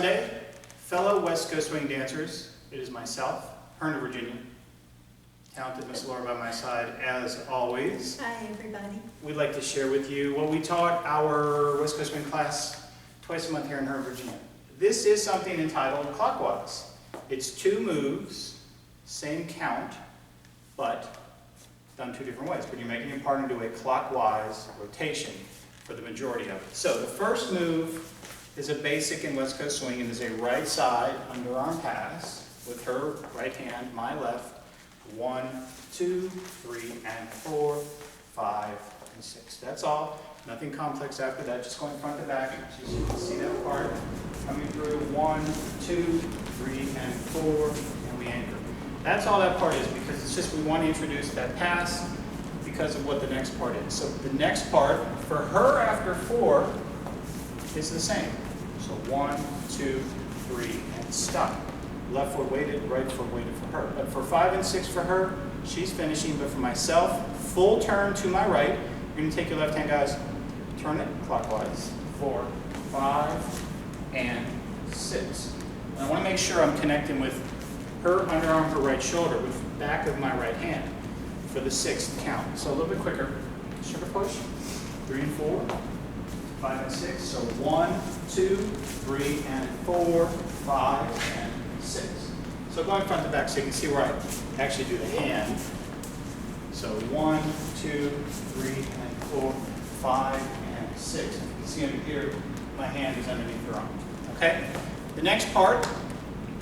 Sunday, fellow West Coast swing dancers. It is myself, Herndon, Virginia. Talented Miss Laura by my side, as always. Hi, everybody. We'd like to share with you what we taught our West Coast swing class twice a month here in Herndon, Virginia. This is something entitled Clockwise. It's 2 moves, same count, but done 2 different ways. But you're making your partner do a clockwise rotation for the majority of it. So the first move is a basic in West Coast swing, and is a right side underarm pass with her right hand, my left. 1, 2, 3, and 4, 5, and 6. That's all. Nothing complex after that. Just going front to back. So you can see that part coming through. 1, 2, 3, and 4, and we anchor. That's all that part is, because it's just we want to introduce that pass because of what the next part is. So the next part for her after 4 is the same. So 1, 2, 3, and stop. Left foot weighted, right foot weighted for her. But for 5 and 6 for her, she's finishing. But for myself, full turn to my right. You're going to take your left hand, guys, turn it clockwise. 4, 5, and 6. And I want to make sure I'm connecting with her underarm, her right shoulder, with the back of my right hand for the 6th count. So a little bit quicker. Sugar push. 3 and 4, 5 and 6. So 1, 2, 3, and 4, 5, and 6. So going front to back so you can see where I actually do the hand. So 1, 2, 3, and 4, 5, and 6. You can see under here, my hand is underneath her arm. Okay? The next part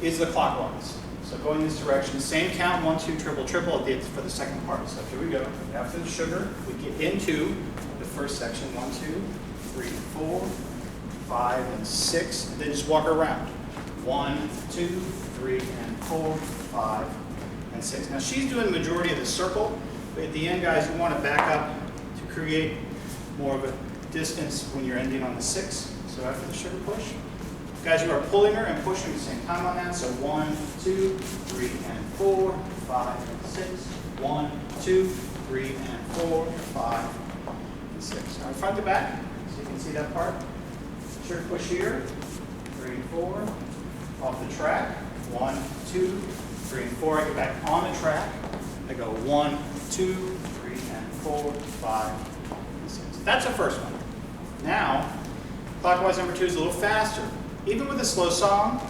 is the clockwise. So going this direction, same count, 1, 2, triple, triple at the end for the second part. So here we go. After the sugar, we get into the first section. 1, 2, 3, 4, 5, and 6. And then just walk around. 1, 2, 3, and 4, 5, and 6. Now she's doing the majority of the circle, but at the end, guys, you want to back up to create more of a distance when you're ending on the 6. So after the sugar push, guys, you are pulling her and pushing at the same time on that. So 1, 2, 3, and 4, 5, and 6. 1, 2, 3, and 4, 5, and 6. All right, front to back, so you can see that part. Sugar push here, 3 and 4. Off the track, 1, 2, 3, and 4. I go back on the track. I go 1, 2, 3, and 4, 5, and 6. That's the first one. Now, clockwise number 2 is a little faster. Even with a slow song,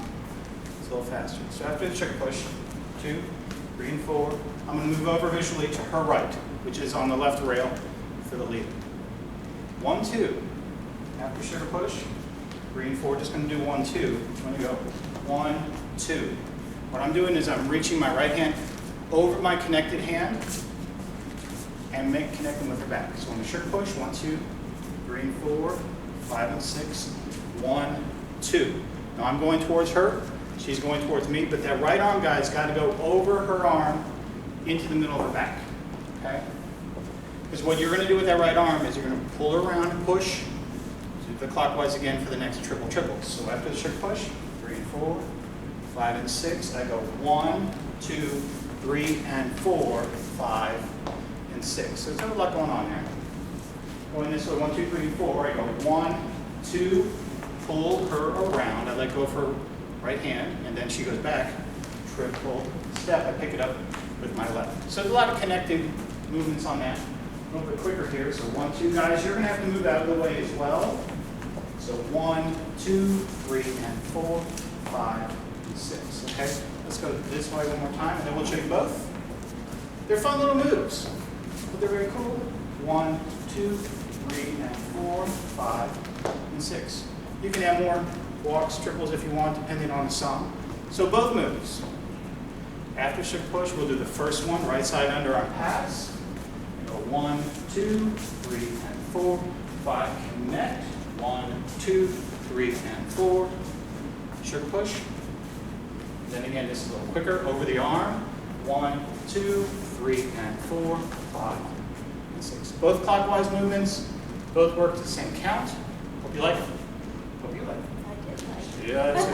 it's a little faster. So after the sugar push, 2, 3, and 4, I'm going to move over visually to her right, which is on the left rail for the lead. 1, 2. After sugar push, 3 and 4, just going to do 1, 2. I'm going to go 1, 2. What I'm doing is I'm reaching my right hand over my connected hand and connecting with her back. So on the sugar push, 1, 2, 3, and 4, 5, and 6, 1, 2. Now I'm going towards her. She's going towards me, but that right arm, guys, got to go over her arm into the middle of her back. Okay? Because what you're going to do with that right arm is you're going to pull her around and push. The clockwise again for the next triple triples. So after the sugar push, 3 and 4, 5 and 6, I go 1, 2, 3, and 4, 5, and 6. So there's a lot going on there. Going this way, 1, 2, 3, and 4, I go 1, 2, pull her around. I let go of her right hand, and then she goes back, triple step. I pick it up with my left. So there's a lot of connecting movements on that. A little bit quicker here. So 1, 2, guys, you're going to have to move out of the way as well. So 1, 2, 3, and 4, 5, and 6. Okay, let's go this way one more time, and then we'll show you both. They're fun little moves, but they're very cool. 1, 2, 3, and 4, 5, and 6. You can have more walks, triples if you want, depending on the song. So both moves. After sugar push, we'll do the first one, right side underarm pass. Go 1, 2, 3, and 4, 5, connect. 1, 2, 3, and 4. Sugar push. Then again, this is a little quicker. Over the arm. 1, 2, 3, and 4, 5, and 6. Both clockwise movements. Both work to the same count. Hope you like it. Hope you like it. I did like it. Yeah, that's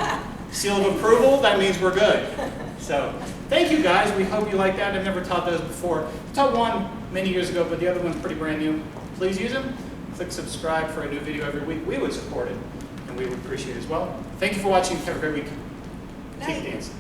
a seal of approval. That means we're good. So, thank you guys. We hope you like that. I've never taught those before. I taught one many years ago, but the other one's pretty brand new. Please use them. Click subscribe for a new video every week. We would support it. and we would appreciate it as well. Thank you for watching. Have a great week. Good Keep night. dancing.